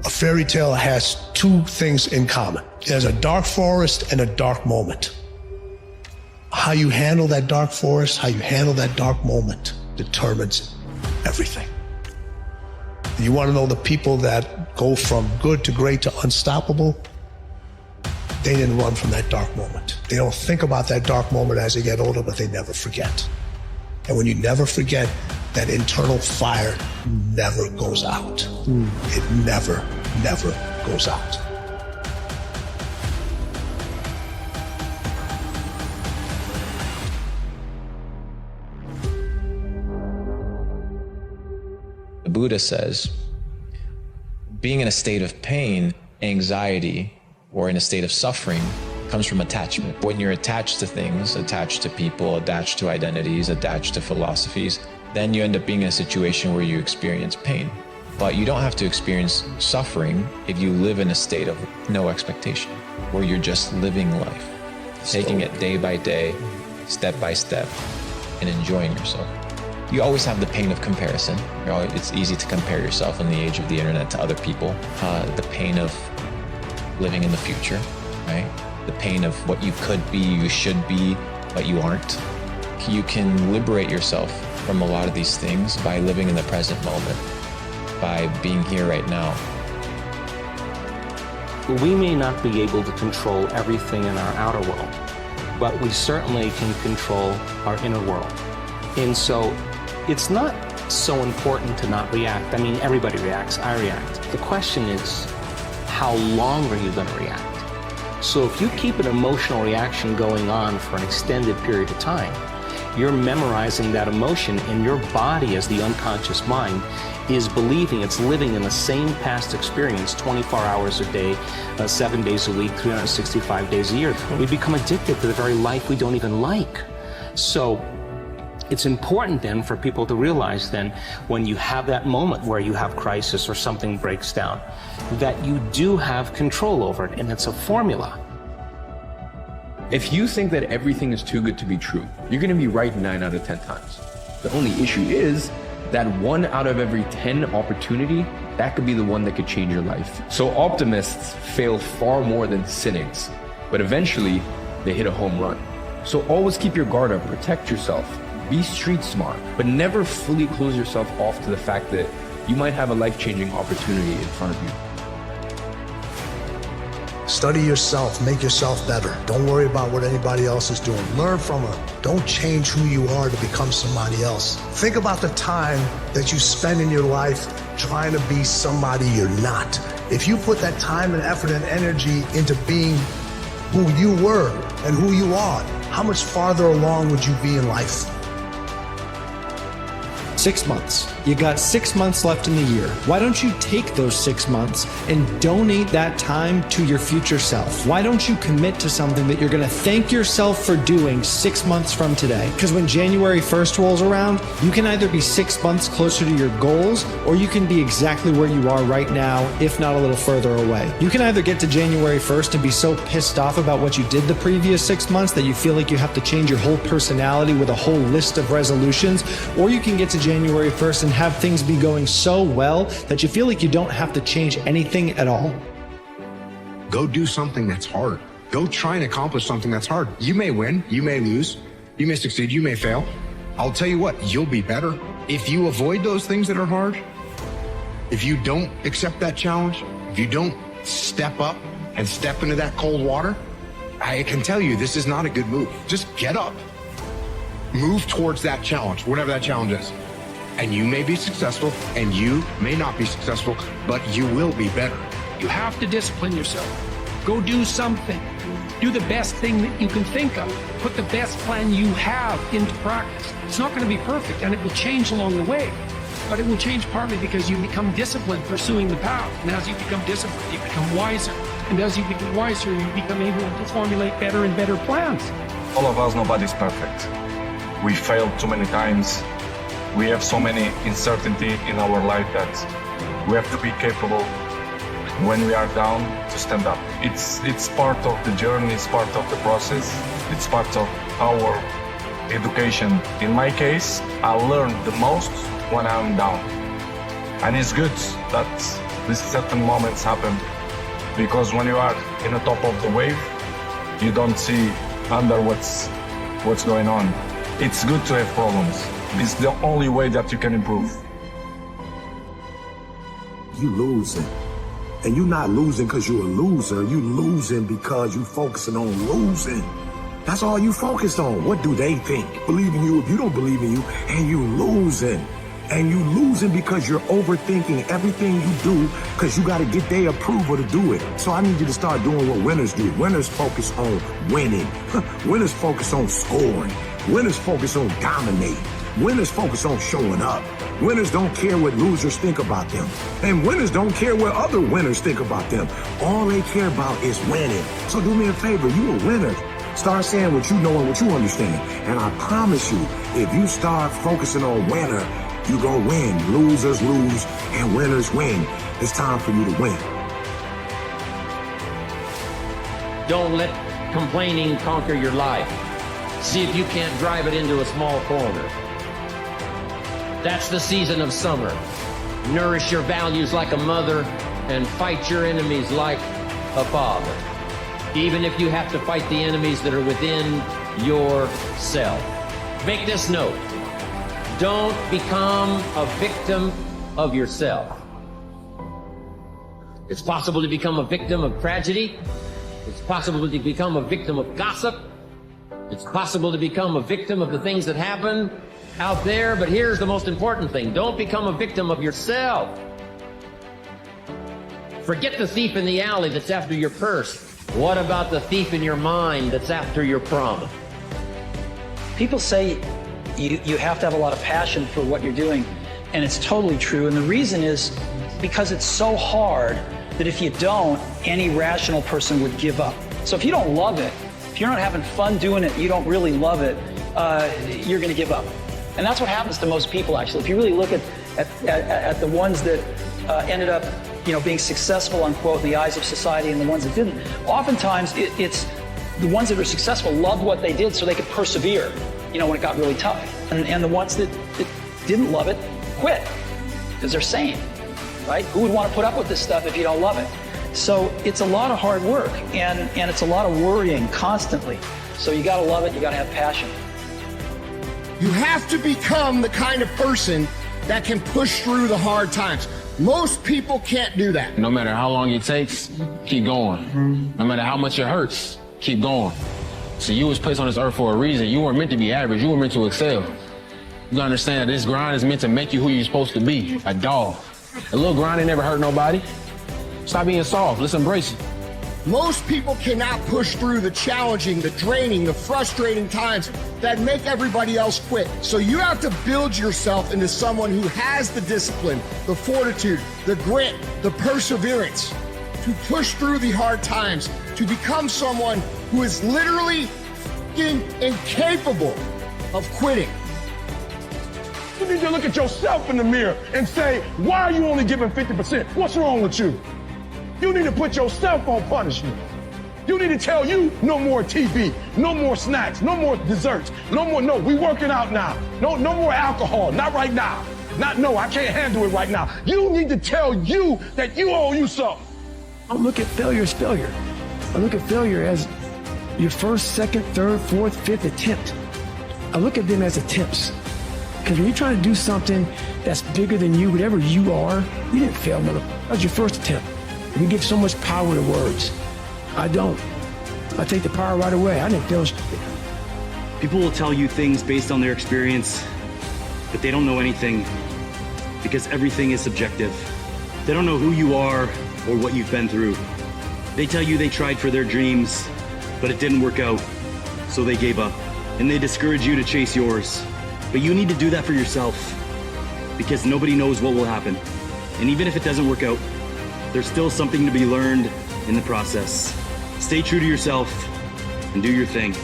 A fairy tale has two things in common. There's a dark forest and a dark moment. How you handle that dark forest, how you handle that dark moment determines everything. You want to know the people that go from good to great to unstoppable? They didn't run from that dark moment. They don't think about that dark moment as they get older, but they never forget. And when you never forget, that internal fire never goes out. It never, never goes out. The Buddha says, being in a state of pain, anxiety, or in a state of suffering comes from attachment. When you're attached to things, attached to people, attached to identities, attached to philosophies, then you end up being in a situation where you experience pain. But you don't have to experience suffering if you live in a state of no expectation, where you're just living life, taking it day by day, step by step, and enjoying yourself. You always have the pain of comparison. It's easy to compare yourself in the age of the internet to other people. The pain of living in the future, right? The pain of what you could be, you should be, but you aren't. You can liberate yourself from a lot of these things by living in the present moment, by being here right now. We may not be able to control everything in our outer world, but we certainly can control our inner world. And so it's not so important to not react. I mean, everybody reacts, I react. The question is, how long are you going to react? So if you keep an emotional reaction going on for an extended period of time, you're memorizing that emotion, and your body, as the unconscious mind, is believing it's living in the same past experience 24 hours a day, 7 days a week, 365 days a year. We become addicted to the very life we don't even like. So it's important then for people to realize then, when you have that moment where you have crisis or something breaks down, that you do have control over it, and it's a formula. If you think that everything is too good to be true, you're going to be right 9 out of 10 times. The only issue is that 1 out of every 10 opportunity, that could be the one that could change your life. So optimists fail far more than cynics, but eventually they hit a home run. So always keep your guard up, protect yourself, be street smart, but never fully close yourself off to the fact that you might have a life-changing opportunity in front of you. Study yourself, make yourself better. Don't worry about what anybody else is doing. Learn from them. Don't change who you are to become somebody else. Think about the time that you spend in your life trying to be somebody you're not. If you put that time and effort and energy into being who you were and who you are, how much farther along would you be in life? 6 months. You got 6 months left in the year. Why don't you take those 6 months and donate that time to your future self? Why don't you commit to something that you're going to thank yourself for doing 6 months from today? Because when January 1st rolls around, you can either be 6 months closer to your goals, or you can be exactly where you are right now, if not a little further away. You can either get to January 1st and be so pissed off about what you did the previous 6 months that you feel like you have to change your whole personality with a whole list of resolutions, or you can get to January 1st and have things be going so well that you feel like you don't have to change anything at all. Go do something that's hard. Go try and accomplish something that's hard. You may win, you may lose, you may succeed, you may fail. I'll tell you what, you'll be better. If you avoid those things that are hard, if you don't accept that challenge, if you don't step up and step into that cold water, I can tell you this is not a good move. Just get up. Move towards that challenge, whatever that challenge is. And you may be successful, and you may not be successful, but you will be better. You have to discipline yourself. Go do something. Do the best thing that you can think of. Put the best plan you have into practice. It's not going to be perfect, and it will change along the way. But it will change partly because you become disciplined pursuing the path. And as you become disciplined, you become wiser. And as you become wiser, you become able to formulate better and better plans. All of us, nobody's perfect. We failed too many times. We have so many uncertainty in our life that we have to be capable when we are down to stand up. It's part of the journey, it's part of the process, it's part of our education. In my case, I learned the most when I'm down. And it's good that these certain moments happen. Because when you are in the top of the wave, you don't see under what's going on. It's good to have problems. It's the only way that you can improve. You losing. And you're not losing because you're a loser. You losing because you focusing on losing. That's all you focused on. What do they think? Believe in you if you don't believe in you, and you losing. And you losing because you're overthinking everything you do because you got to get their approval to do it. So I need you to start doing what winners do. Winners focus on winning. Winners focus on scoring. Winners focus on dominating. Winners focus on showing up. Winners don't care what losers think about them. And winners don't care what other winners think about them. All they care about is winning. So do me a favor, you a winner. Start saying what you know and what you understand. And I promise you, if you start focusing on winner, you gonna win. Losers lose and winners win. It's time for you to win. Don't let complaining conquer your life. See if you can't drive it into a small corner. That's the season of summer. Nourish your values like a mother and fight your enemies like a father. Even if you have to fight the enemies that are within yourself. Make this note. Don't become a victim of yourself. It's possible to become a victim of tragedy. It's possible to become a victim of gossip. It's possible to become a victim of the things that happen out there, but here's the most important thing. Don't become a victim of yourself. Forget the thief in the alley that's after your purse. What about the thief in your mind that's after your promise? People say you have to have a lot of passion for what you're doing, and it's totally true. And the reason is because it's so hard that if you don't, any rational person would give up. So if you don't love it, if you're not having fun doing it, you don't really love it, you're going to give up. And that's what happens to most people, actually. If you really look at the ones that ended up, being successful, unquote, in the eyes of society, and the ones that didn't, oftentimes it's the ones that are successful loved what they did so they could persevere, when it got really tough. And the ones that didn't love it quit because they're sane, right? Who would want to put up with this stuff if you don't love it? So it's a lot of hard work, and it's a lot of worrying constantly. So you got to love it. You got to have passion. You have to become the kind of person that can push through the hard times. Most people can't do that. No matter how long it takes, keep going. No matter how much it hurts, keep going. So you was placed on this earth for a reason. You weren't meant to be average. You were meant to excel. You gotta understand that this grind is meant to make you who you're supposed to be, a dog. A little grind ain't never hurt nobody. Stop being soft. Let's embrace it. Most people cannot push through the challenging, the draining, the frustrating times that make everybody else quit. So you have to build yourself into someone who has the discipline, the fortitude, the grit, the perseverance to push through the hard times, to become someone who is literally incapable of quitting. You need to look at yourself in the mirror and say, why are you only giving 50%? What's wrong with you? You need to put yourself on punishment. You need to tell you no more TV, no more snacks, no more desserts, no, we working out now. No more alcohol, not right now. I can't handle it right now. You need to tell you that you owe you something. I don't look at failure as failure. I look at failure as your first, second, third, fourth, fifth attempt. I look at them as attempts. Because when you're trying to do something that's bigger than you, whatever you are, you didn't fail, mother. That was your first attempt. We give so much power to words. I don't. I take the power right away. I didn't feel stupid. People will tell you things based on their experience, but they don't know anything because everything is subjective. They don't know who you are or what you've been through. They tell you they tried for their dreams, but it didn't work out, so they gave up. And they discourage you to chase yours. But you need to do that for yourself because nobody knows what will happen. And even if it doesn't work out, there's still something to be learned in the process. Stay true to yourself and do your thing.